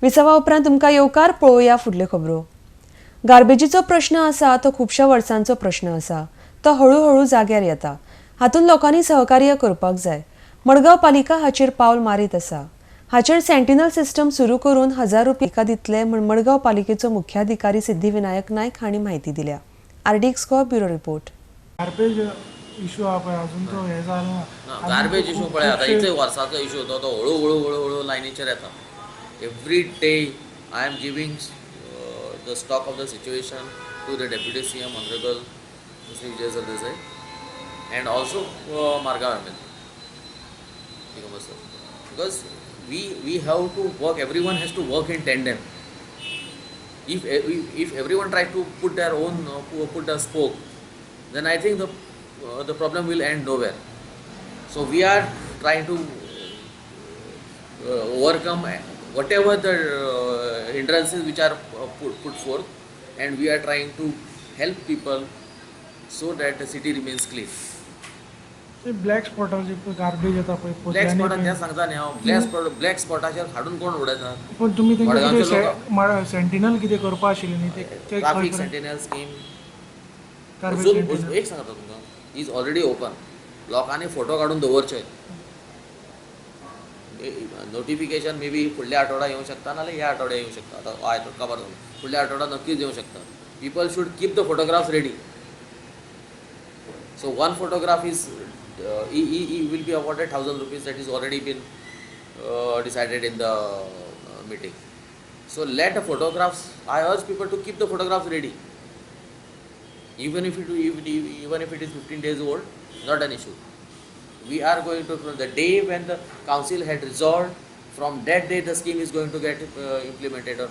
विसावा उपरांत तुमकां येवकार पळोवया फुडल्यो खबरो। गार्बेजीचो प्रश्न आसा तो खुबश्या वर्सांचो प्रश्न आसा। तो हळूहळू जाग्यार येता। हातूंत लोकांनी सहकार्य करपाक जाय। मडगांव पालिका हाचेर पावल मारीत आसा। हाचेर सेंटिनल सिस्टम सुरू करून 1000 रुपया दितले म्हूण मडगांव पालिकेचो मुख्याधिकारी सिद्धिविनायक नायक हांणी म्हायती दिल्या। RDX bureau report. Garbage issue हा पळय अजून तो हे जालो ना। गार्बेज इशू पळय आतां इतले वर्साचो इशू तो हळू हळू हळू हळू लायनीचेर येता। Every day I am giving the stock of the situation to the deputy CM honourable Shri Vijay Sardesai and also Margaon ML because we have to work, everyone has to work in tandem. If everyone tries to put their own put a spoke, then I think the problem will end nowhere. So we are trying to overcome whatever the hindrances which are put forth, and we are trying to help people so that the city remains clean. Black स्पॉटार जे garbage येता पळय black स्पॉटार तें सांगता न्ही हांव black स्पॉटाचेर हाडून कोण उडयता। पण तुम्ही तेंका सेंटिनल कितें करपा आशिल्लें न्ही ते ट्रॅफिक सेंटिनल स्कीम एक सांगता तुमकां इज ऑलरेडी ओपन। लोकांनी फोटो काडून दवरचे। नोटिफिकेशन मे बी फुडल्या आठवड्या येवंक शकता नाल्यार ह्या आठवड्या येवंक शकता। आतां आयज खबर ना, फुडल्या आठवड्या नक्कीच येवंक शकता। People should keep the photographs ready. So one photograph is he will be awarded 1000 rupees. That is already been decided in the meeting. So let the photographs. I urge people to keep the photographs ready. Even if it is 15 days old, not an issue. We are going to, from the day when the council had resolved, from that day the scheme is going to get implemented